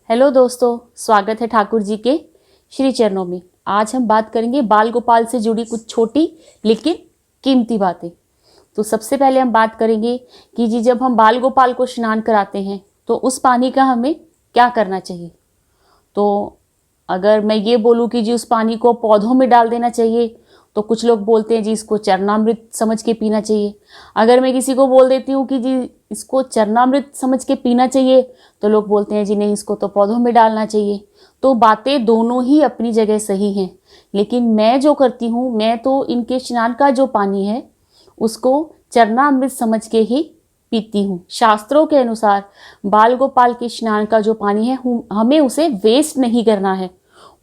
Hello दोस्तों, स्वागत है ठाकुर जी के श्री चरणों में। आज हम बात करेंगे बाल गोपाल से जुड़ी कुछ छोटी लेकिन कीमती बातें। तो सबसे पहले हम बात करेंगे कि जी जब हम बाल गोपाल को स्नान कराते हैं तो उस पानी का हमें क्या करना चाहिए। तो अगर मैं ये बोलूँ कि जी उस पानी को पौधों में डाल देना चाहिए तो कुछ लोग बोलते हैं जी इसको चरणामृत समझ के पीना चाहिए। अगर मैं किसी को बोल देती हूँ कि जी इसको चरणामृत समझ के पीना चाहिए तो लोग बोलते हैं जी नहीं, इसको तो पौधों में डालना चाहिए। तो बातें दोनों ही अपनी जगह सही हैं, लेकिन मैं जो करती हूँ, मैं तो इनके स्नान का जो पानी है उसको चरणामृत समझ के ही पीती हूँ। शास्त्रों के अनुसार बाल गोपाल के स्नान का जो पानी है हमें उसे वेस्ट नहीं करना है।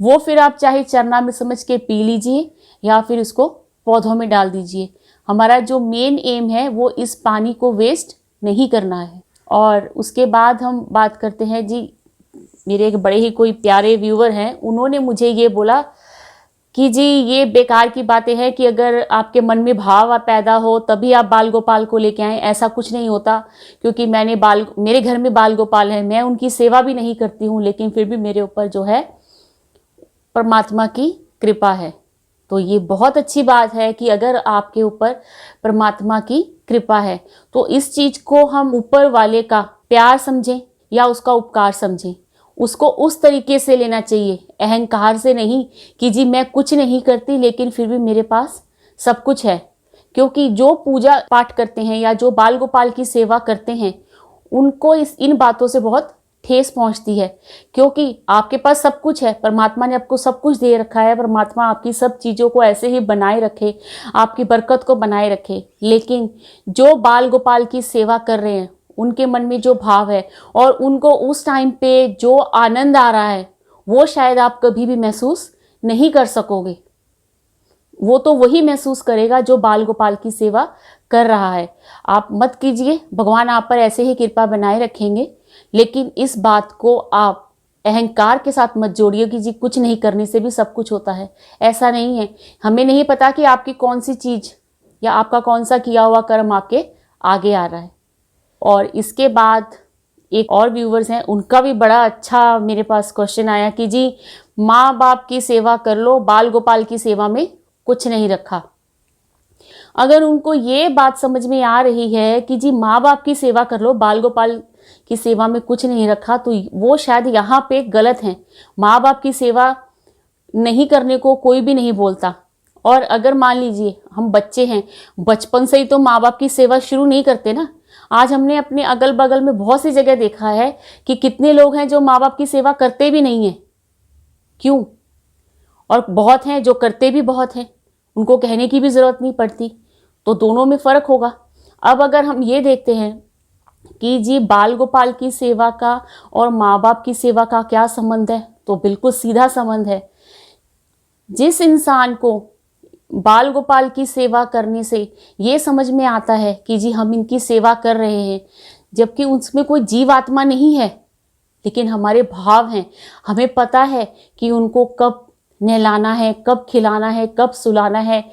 वो फिर आप चाहे चरणामृत समझ के पी लीजिए या फिर उसको पौधों में डाल दीजिए। हमारा जो मेन एम है वो इस पानी को वेस्ट नहीं करना है। और उसके बाद हम बात करते हैं जी, मेरे एक बड़े ही कोई प्यारे व्यूअर हैं, उन्होंने मुझे ये बोला कि जी ये बेकार की बातें हैं कि अगर आपके मन में भाव पैदा हो तभी आप बाल गोपाल को लेके आएँ। ऐसा कुछ नहीं होता, क्योंकि मेरे घर में बाल गोपाल है, मैं उनकी सेवा भी नहीं करती हूँ, लेकिन फिर भी मेरे ऊपर जो है परमात्मा की कृपा है। तो ये बहुत अच्छी बात है कि अगर आपके ऊपर परमात्मा की कृपा है तो इस चीज को हम ऊपर वाले का प्यार समझें या उसका उपकार समझें। उसको उस तरीके से लेना चाहिए, अहंकार से नहीं कि जी मैं कुछ नहीं करती लेकिन फिर भी मेरे पास सब कुछ है। क्योंकि जो पूजा पाठ करते हैं या जो बाल गोपाल की सेवा करते हैं उनको इन बातों से बहुत ठेस पहुंचती है, क्योंकि आपके पास सब कुछ है, परमात्मा ने आपको सब कुछ दे रखा है। परमात्मा आपकी सब चीज़ों को ऐसे ही बनाए रखे, आपकी बरकत को बनाए रखे। लेकिन जो बाल गोपाल की सेवा कर रहे हैं उनके मन में जो भाव है और उनको उस टाइम पे जो आनंद आ रहा है वो शायद आप कभी भी महसूस नहीं कर सकोगे। वो तो वही महसूस करेगा जो बाल गोपाल की सेवा कर रहा है। आप मत कीजिए, भगवान आप पर ऐसे ही कृपा बनाए रखेंगे। लेकिन इस बात को आप अहंकार के साथ मत जोड़िए कि जी कुछ नहीं करने से भी सब कुछ होता है। ऐसा नहीं है। हमें नहीं पता कि आपकी कौन सी चीज या आपका कौन सा किया हुआ कर्म आपके आगे आ रहा है। और इसके बाद एक और व्यूवर्स हैं, उनका भी बड़ा अच्छा मेरे पास क्वेश्चन आया कि जी माँ बाप की सेवा कर लो, बाल गोपाल की सेवा में कुछ नहीं रखा। अगर उनको ये बात समझ में आ रही है कि जी माँ बाप की सेवा कर लो, बाल गोपाल की सेवा में कुछ नहीं रखा, तो वो शायद यहाँ पे गलत हैं। माँ बाप की सेवा नहीं करने को कोई भी नहीं बोलता। और अगर मान लीजिए हम बच्चे हैं, बचपन से ही तो माँ बाप की सेवा शुरू नहीं करते ना। आज हमने अपने अगल बगल में बहुत सी जगह देखा है कि कितने लोग हैं जो माँ बाप की सेवा करते भी नहीं है। क्यों? और बहुत हैं जो करते भी बहुत हैं, उनको कहने की भी जरूरत नहीं पड़ती। तो दोनों में फर्क होगा। अब अगर हम ये देखते हैं कि जी बाल गोपाल की सेवा का और माँ बाप की सेवा का क्या संबंध है, तो बिल्कुल सीधा संबंध है। जिस इंसान को बाल गोपाल की सेवा करने से ये समझ में आता है कि जी हम इनकी सेवा कर रहे हैं, जबकि उसमें कोई जीवात्मा नहीं है लेकिन हमारे भाव हैं, हमें पता है कि उनको कब नहलाना है, कब खिलाना है, कब सुलाना है,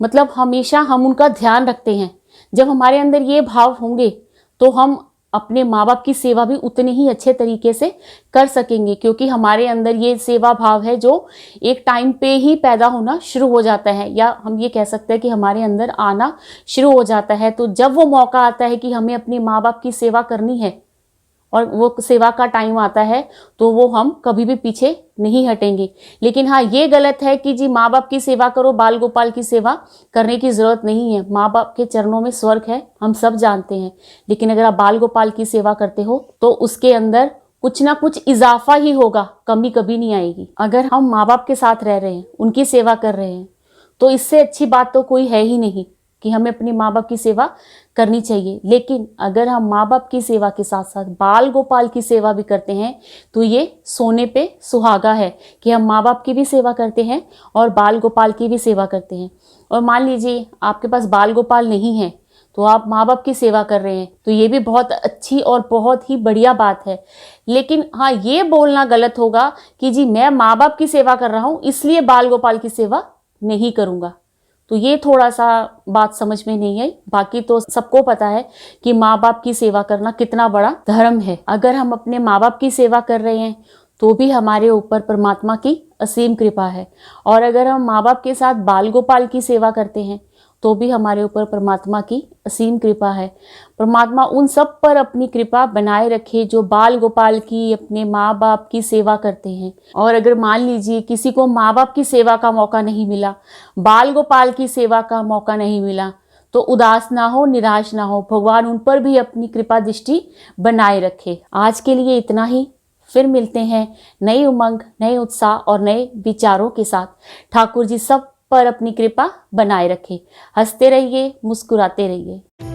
मतलब हमेशा हम उनका ध्यान रखते हैं। जब हमारे अंदर ये भाव होंगे तो हम अपने माँ बाप की सेवा भी उतने ही अच्छे तरीके से कर सकेंगे, क्योंकि हमारे अंदर ये सेवा भाव है जो एक टाइम पे ही पैदा होना शुरू हो जाता है, या हम ये कह सकते हैं कि हमारे अंदर आना शुरू हो जाता है। तो जब वो मौका आता है कि हमें अपने माँ बाप की सेवा करनी है और वो सेवा का टाइम आता है तो वो हम कभी भी पीछे नहीं हटेंगे। लेकिन हाँ, ये गलत है कि जी माँ बाप की सेवा करो, बाल गोपाल की सेवा करने की जरूरत नहीं है। माँ बाप के चरणों में स्वर्ग है, हम सब जानते हैं। लेकिन अगर आप बाल गोपाल की सेवा करते हो तो उसके अंदर कुछ ना कुछ इजाफा ही होगा, कमी कभी नहीं आएगी। अगर हम माँ बाप के साथ रह रहे हैं, उनकी सेवा कर रहे हैं, तो इससे अच्छी बात तो कोई है ही नहीं कि हमें अपने माँ बाप की सेवा करनी चाहिए। लेकिन अगर हम माँ बाप की सेवा के साथ साथ बाल गोपाल की सेवा भी करते हैं तो ये सोने पे सुहागा है कि हम माँ बाप की भी सेवा करते हैं और बाल गोपाल की भी सेवा करते हैं। और मान लीजिए आपके पास बाल गोपाल नहीं है तो आप माँ बाप की सेवा कर रहे हैं, तो ये भी बहुत अच्छी और बहुत ही बढ़िया बात है। लेकिन हाँ, ये बोलना गलत होगा कि जी मैं माँ बाप की सेवा कर रहा हूँ इसलिए बाल गोपाल की सेवा नहीं करूँगा। तो ये थोड़ा सा बात समझ में नहीं आई। बाकी तो सबको पता है कि माँ बाप की सेवा करना कितना बड़ा धर्म है। अगर हम अपने माँ बाप की सेवा कर रहे हैं तो भी हमारे ऊपर परमात्मा की असीम कृपा है, और अगर हम माँ बाप के साथ बाल गोपाल की सेवा करते हैं तो भी हमारे ऊपर परमात्मा की असीम कृपा है। परमात्मा उन सब पर अपनी कृपा बनाए रखे जो बाल गोपाल की, अपने माँ बाप की सेवा करते हैं। और अगर मान लीजिए किसी को माँ बाप की सेवा का मौका नहीं मिला, बाल गोपाल की सेवा का मौका नहीं मिला, तो उदास ना हो, निराश ना हो, भगवान उन पर भी अपनी कृपा दृष्टि बनाए रखे। आज के लिए इतना ही। फिर मिलते हैं नई उमंग, नए उत्साह और नए विचारों के साथ। ठाकुर जी सब पर अपनी कृपा बनाए रखे। हंसते रहिए, मुस्कुराते रहिए।